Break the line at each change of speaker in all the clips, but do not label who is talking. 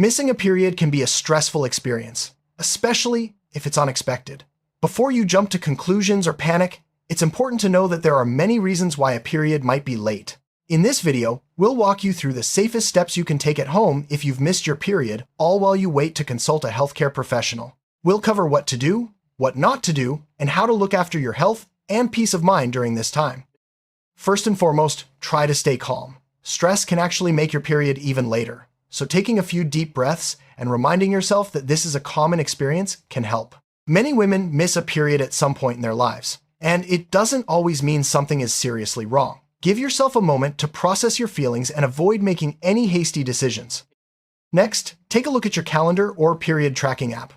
Missing a period can be a stressful experience, especially if it's unexpected. Before you jump to conclusions or panic, it's important to know that there are many reasons why a period might be late. In this video, we'll walk you through the safest steps you can take at home if you've missed your period, all while you wait to consult a healthcare professional. We'll cover what to do, what not to do, and how to look after your health and peace of mind during this time. First and foremost, try to stay calm. Stress can actually make your period even later, so taking a few deep breaths and reminding yourself that this is a common experience can help. Many women miss a period at some point in their lives, and it doesn't always mean something is seriously wrong. Give yourself a moment to process your feelings and avoid making any hasty decisions. Next, take a look at your calendar or period tracking app.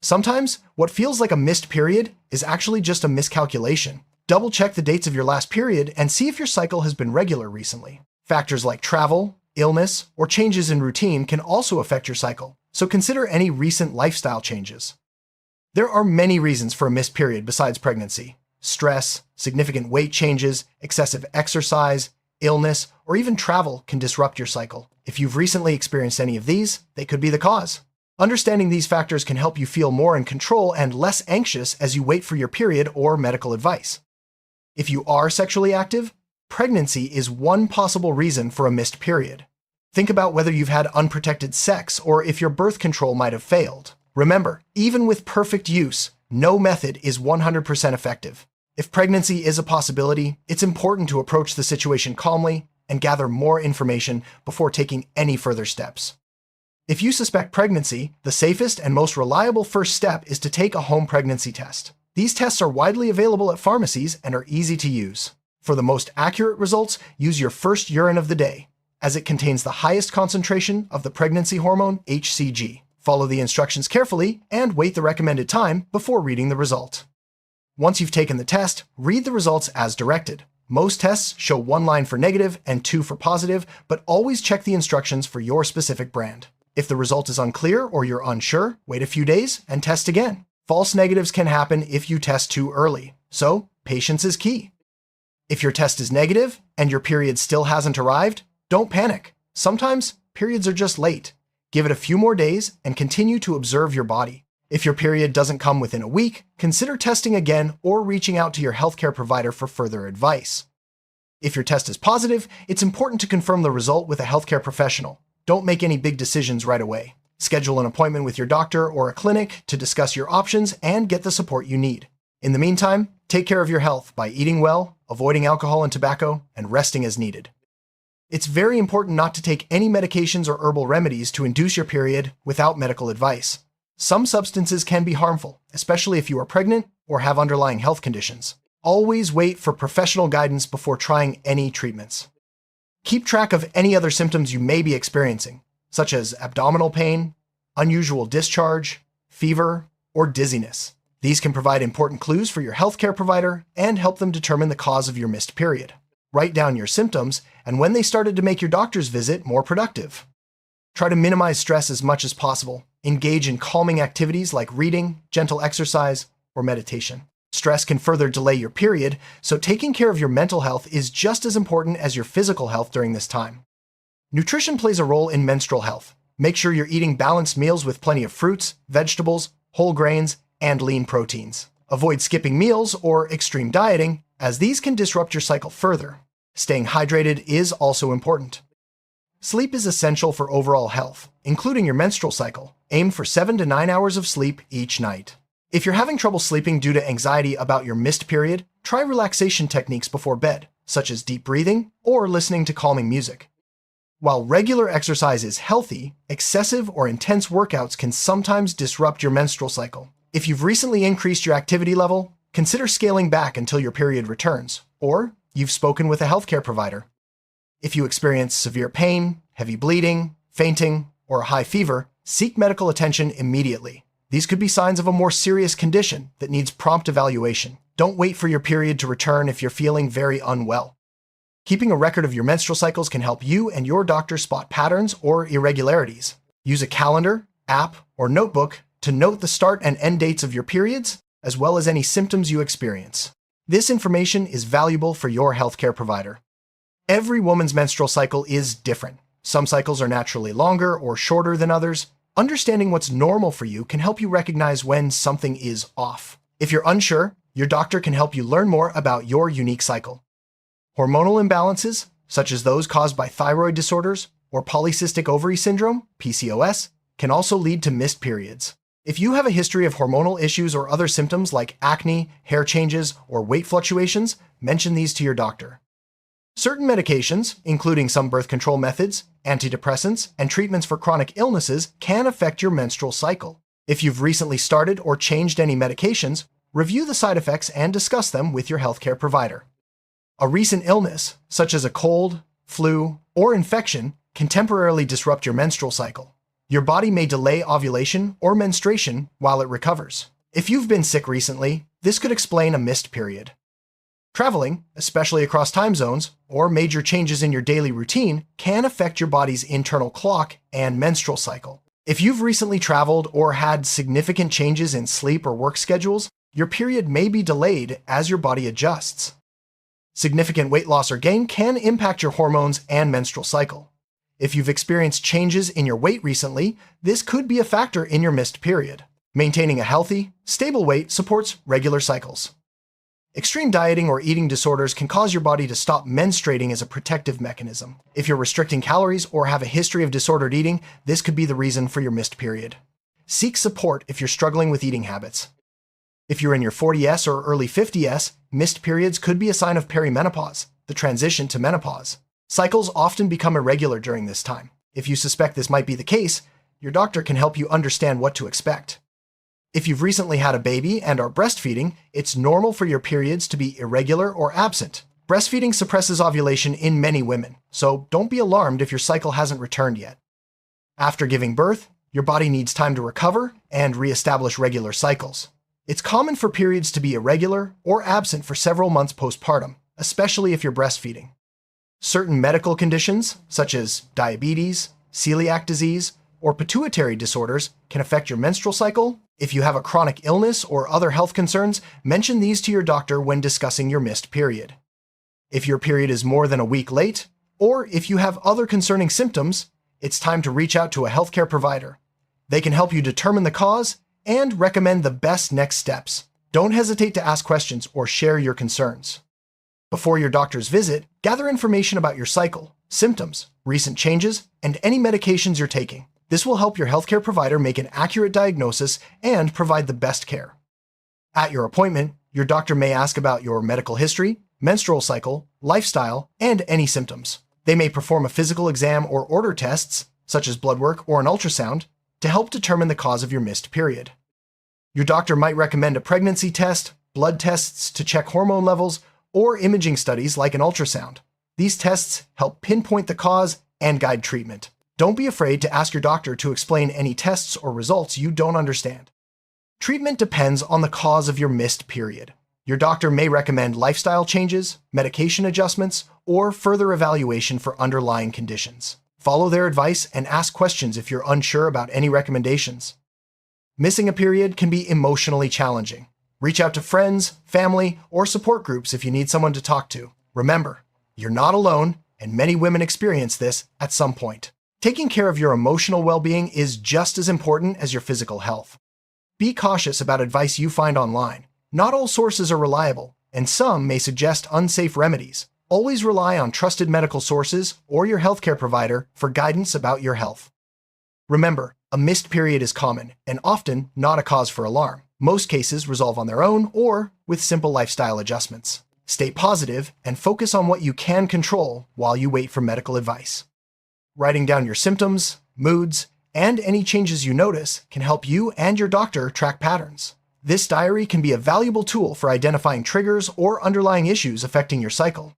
Sometimes, what feels like a missed period is actually just a miscalculation. Double check the dates of your last period and see if your cycle has been regular recently. Factors like travel, illness, or changes in routine can also affect your cycle, so consider any recent lifestyle changes. There are many reasons for a missed period besides pregnancy. Stress, significant weight changes, excessive exercise, illness, or even travel can disrupt your cycle. If you've recently experienced any of these, they could be the cause. Understanding these factors can help you feel more in control and less anxious as you wait for your period or medical advice. If you are sexually active, pregnancy is one possible reason for a missed period. Think about whether you've had unprotected sex or if your birth control might have failed. Remember, even with perfect use, no method is 100% effective. If pregnancy is a possibility, it's important to approach the situation calmly and gather more information before taking any further steps. If you suspect pregnancy, the safest and most reliable first step is to take a home pregnancy test. These tests are widely available at pharmacies and are easy to use. For the most accurate results, use your first urine of the day, as it contains the highest concentration of the pregnancy hormone HCG. Follow the instructions carefully and wait the recommended time before reading the result. Once you've taken the test, read the results as directed. Most tests show 1 line for negative and 2 for positive, but always check the instructions for your specific brand. If the result is unclear or you're unsure, wait a few days and test again. False negatives can happen if you test too early, so patience is key. If your test is negative and your period still hasn't arrived, don't panic. Sometimes periods are just late. Give it a few more days and continue to observe your body. If your period doesn't come within a week, consider testing again or reaching out to your healthcare provider for further advice. If your test is positive, it's important to confirm the result with a healthcare professional. Don't make any big decisions right away. Schedule an appointment with your doctor or a clinic to discuss your options and get the support you need. In the meantime, take care of your health by eating well, avoiding alcohol and tobacco, and resting as needed. It's very important not to take any medications or herbal remedies to induce your period without medical advice. Some substances can be harmful, especially if you are pregnant or have underlying health conditions. Always wait for professional guidance before trying any treatments. Keep track of any other symptoms you may be experiencing, such as abdominal pain, unusual discharge, fever, or dizziness. These can provide important clues for your healthcare provider and help them determine the cause of your missed period. Write down your symptoms and when they started to make your doctor's visit more productive. Try to minimize stress as much as possible. Engage in calming activities like reading, gentle exercise, or meditation. Stress can further delay your period, so taking care of your mental health is just as important as your physical health during this time. Nutrition plays a role in menstrual health. Make sure you're eating balanced meals with plenty of fruits, vegetables, whole grains, and lean proteins. Avoid skipping meals or extreme dieting, as these can disrupt your cycle further. Staying hydrated is also important. Sleep is essential for overall health, including your menstrual cycle. Aim for 7 to 9 hours of sleep each night. If you're having trouble sleeping due to anxiety about your missed period, try relaxation techniques before bed, such as deep breathing or listening to calming music. While regular exercise is healthy, excessive or intense workouts can sometimes disrupt your menstrual cycle. If you've recently increased your activity level, consider scaling back until your period returns, or you've spoken with a healthcare provider. If you experience severe pain, heavy bleeding, fainting, or a high fever, seek medical attention immediately. These could be signs of a more serious condition that needs prompt evaluation. Don't wait for your period to return if you're feeling very unwell. Keeping a record of your menstrual cycles can help you and your doctor spot patterns or irregularities. Use a calendar, app, or notebook to note the start and end dates of your periods, as well as any symptoms you experience. This information is valuable for your healthcare provider. Every woman's menstrual cycle is different, Some cycles are naturally longer or shorter than others. Understanding what's normal for you can help you recognize when something is off. If you're unsure, your doctor can help you learn more about your unique cycle. Hormonal imbalances, such as those caused by thyroid disorders or polycystic ovary syndrome, PCOS, can also lead to missed periods. If you have a history of hormonal issues or other symptoms like acne, hair changes, or weight fluctuations, mention these to your doctor. Certain medications, including some birth control methods, antidepressants, and treatments for chronic illnesses, can affect your menstrual cycle. If you've recently started or changed any medications, review the side effects and discuss them with your healthcare provider. A recent illness, such as a cold, flu, or infection, can temporarily disrupt your menstrual cycle. Your body may delay ovulation or menstruation while it recovers. If you've been sick recently, this could explain a missed period. Traveling, especially across time zones, or major changes in your daily routine can affect your body's internal clock and menstrual cycle. If you've recently traveled or had significant changes in sleep or work schedules, your period may be delayed as your body adjusts. Significant weight loss or gain can impact your hormones and menstrual cycle. If you've experienced changes in your weight recently, this could be a factor in your missed period. Maintaining a healthy, stable weight supports regular cycles. Extreme dieting or eating disorders can cause your body to stop menstruating as a protective mechanism. If you're restricting calories or have a history of disordered eating, this could be the reason for your missed period. Seek support if you're struggling with eating habits. If you're in your 40s or early 50s, missed periods could be a sign of perimenopause, the transition to menopause. Cycles often become irregular during this time. If you suspect this might be the case, your doctor can help you understand what to expect. If you've recently had a baby and are breastfeeding, it's normal for your periods to be irregular or absent. Breastfeeding suppresses ovulation in many women, so don't be alarmed if your cycle hasn't returned yet. After giving birth, your body needs time to recover and reestablish regular cycles. It's common for periods to be irregular or absent for several months postpartum, especially if you're breastfeeding. Certain medical conditions, such as diabetes, celiac disease, or pituitary disorders, can affect your menstrual cycle. If you have a chronic illness or other health concerns, mention these to your doctor when discussing your missed period. If your period is more than a week late, or if you have other concerning symptoms, it's time to reach out to a healthcare provider. They can help you determine the cause and recommend the best next steps. Don't hesitate to ask questions or share your concerns. Before your doctor's visit, gather information about your cycle, symptoms, recent changes, and any medications you're taking. This will help your healthcare provider make an accurate diagnosis and provide the best care. At your appointment, your doctor may ask about your medical history, menstrual cycle, lifestyle, and any symptoms. They may perform a physical exam or order tests, such as blood work or an ultrasound, to help determine the cause of your missed period. Your doctor might recommend a pregnancy test, blood tests to check hormone levels, or imaging studies like an ultrasound. These tests help pinpoint the cause and guide treatment. Don't be afraid to ask your doctor to explain any tests or results you don't understand. Treatment depends on the cause of your missed period. Your doctor may recommend lifestyle changes, medication adjustments, or further evaluation for underlying conditions. Follow their advice and ask questions if you're unsure about any recommendations. Missing a period can be emotionally challenging. Reach out to friends, family, or support groups if you need someone to talk to. Remember, you're not alone, and many women experience this at some point. Taking care of your emotional well-being is just as important as your physical health. Be cautious about advice you find online. Not all sources are reliable, and some may suggest unsafe remedies. Always rely on trusted medical sources or your healthcare provider for guidance about your health. Remember, a missed period is common and often not a cause for alarm. Most cases resolve on their own or with simple lifestyle adjustments. Stay positive and focus on what you can control while you wait for medical advice. Writing down your symptoms, moods, and any changes you notice can help you and your doctor track patterns. This diary can be a valuable tool for identifying triggers or underlying issues affecting your cycle.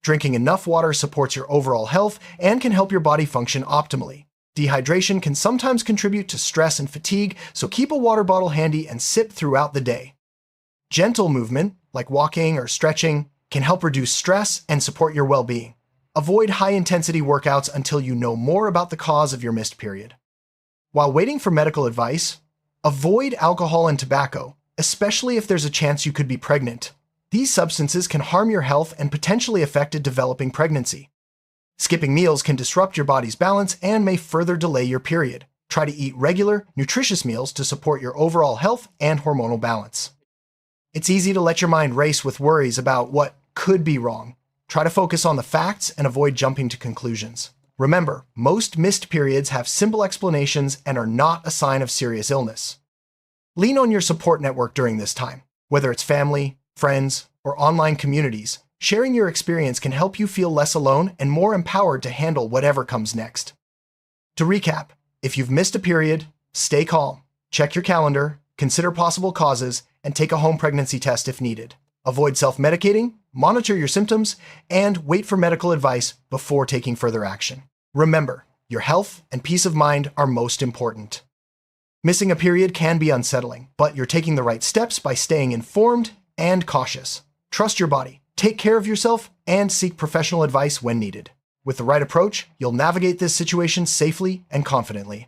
Drinking enough water supports your overall health and can help your body function optimally. Dehydration can sometimes contribute to stress and fatigue, so keep a water bottle handy and sip throughout the day. Gentle movement, like walking or stretching, can help reduce stress and support your well-being. Avoid high-intensity workouts until you know more about the cause of your missed period. While waiting for medical advice, avoid alcohol and tobacco, especially if there's a chance you could be pregnant. These substances can harm your health and potentially affect a developing pregnancy. Skipping meals can disrupt your body's balance and may further delay your period. Try to eat regular, nutritious meals to support your overall health and hormonal balance. It's easy to let your mind race with worries about what could be wrong. Try to focus on the facts and avoid jumping to conclusions. Remember, most missed periods have simple explanations and are not a sign of serious illness. Lean on your support network during this time. Whether it's family, friends, or online communities, sharing your experience can help you feel less alone and more empowered to handle whatever comes next. To recap, if you've missed a period, stay calm, check your calendar, consider possible causes, and take a home pregnancy test if needed. Avoid self-medicating, monitor your symptoms, and wait for medical advice before taking further action. Remember, your health and peace of mind are most important. Missing a period can be unsettling, but you're taking the right steps by staying informed and cautious. Trust your body, take care of yourself, and seek professional advice when needed. With the right approach, you'll navigate this situation safely and confidently.